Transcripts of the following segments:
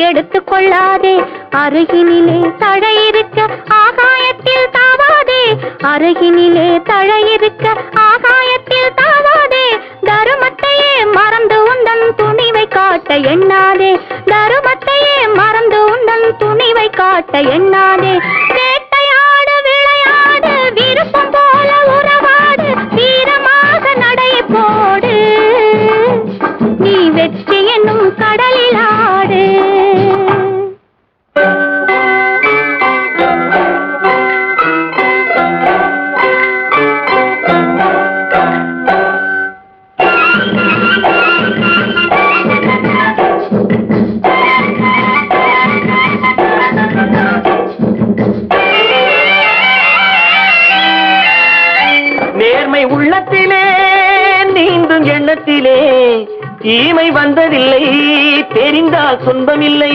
எடுத்துக் கொள்ளாதே. அருகினிலே தழை இருக்க ஆகாயத்தில் தாவாதே. அருகினிலே தழை இருக்க ஆகாயத்தில் தாவாதே. தருமத்தையே மறந்து உந்தன் துணிவை காட்ட எண்ணாதே. தருமத்தையே மறந்து உந்தன் துணிவை காட்ட எண்ணாதே. வேட்டையாடு விளையாடு விருப்பம் போல உறவாடு வீரமாக நடையை போடு. நீ வெற்றி என்னும் கடலில் ஆடு. நேர்மை உள்ளத்திலே நீந்தும் எண்ணத்திலே தீமை வந்ததில்லை, தெரிந்தால் துன்பமில்லை.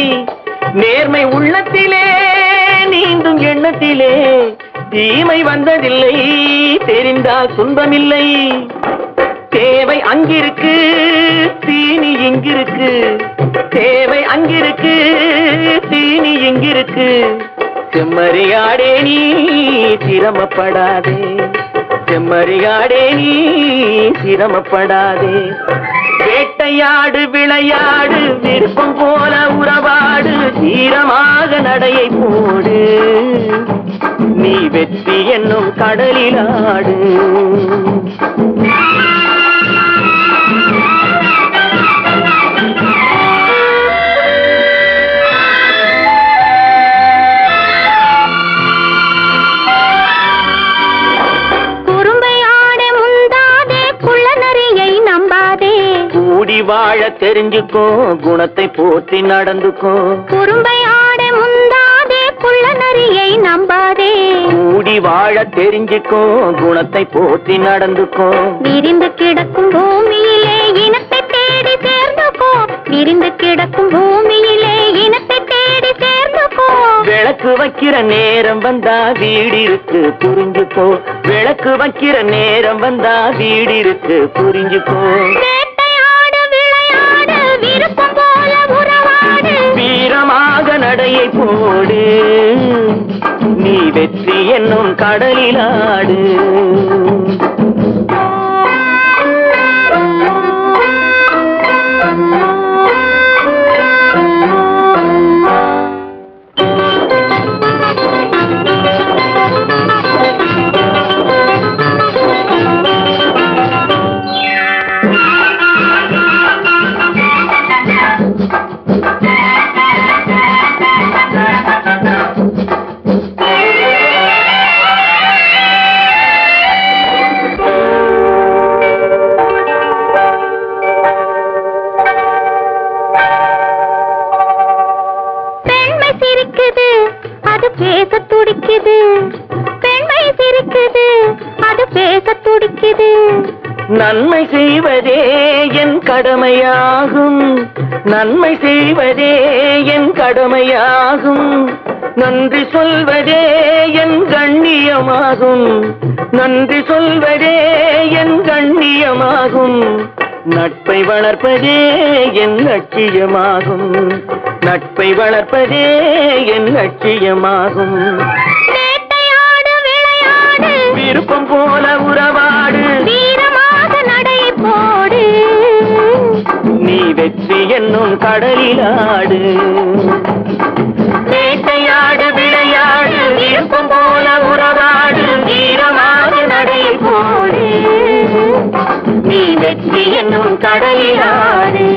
நேர்மை உள்ளத்திலே நீந்தும் எண்ணத்திலே தீமை வந்ததில்லை, தெரிந்தால் துன்பமில்லை. தேவை அங்கிருக்கு தீனி இங்கிருக்கு. தேவை அங்கிருக்கு தீனி இங்கிருக்கு. செம்மறியாடே நீ சிரமப்படாதே. செம்மறியாடே நீ சிரமப்படாதே. வேட்டையாடு விளையாடு விருப்பம் போல உறவாடு தீரமாக நடையை போடு. நீ வெற்றி என்னும் கடலில் ஆடு. கூடி வாழ தெரிஞ்சுக்கோ, குணத்தை போற்றி நடந்துக்கோ. குறும்பை ஆட முந்தாதே குள்ள நரியை நம்பாதே. கூடி வாழ தெரிஞ்சுக்கோ, குணத்தை போற்றி நடந்துக்கோ. விரிந்து கிடக்கும் பூமியிலே இனத்தை தேடி சேர்ந்துக்கோ. விரிந்து கிடக்கும் பூமியிலே இனத்தை தேடி சேர்ந்துக்கோ. விளக்கு வைக்கிற நேரம் வந்தா வீடு இருக்கு புரிஞ்சுக்கோ. விளக்கு வைக்கிற நேரம் வந்தா வீடு இருக்கு புரிஞ்சுக்கோ. விருப்பம் போல உறவாடு வீரமாக நடையை போடு. நீ வெற்றி என்னும் கடலில் ஆடு. அது பேச துடிக்குது. பெண்மை சிரிக்குது, அது பேச துடிக்குது. நன்மை செய்வதே என் கடமையாகும். நன்மை செய்வதே என் கடமையாகும். நன்றி சொல்வதே என் கண்ணியமாகும். நன்றி சொல்வதே என் கண்ணியமாகும். நட்பை வளர்ப்பதே என் லட்சியமாகும். நட்பை வளர்ப்பதே என் லட்சியமாகும். வேட்டையாடு விளையாடு விருப்பம் போல உறவாடு வீரமாக நடையை போடு. நீ வெற்றி என்னும் கடலில் ஆடு. வேட்டையாடு விளையாடு விருப்பம் போல உறவாடு வீரமாக நடையை போடு. நீ வெற்றி என்னும் கடலில் ஆடு.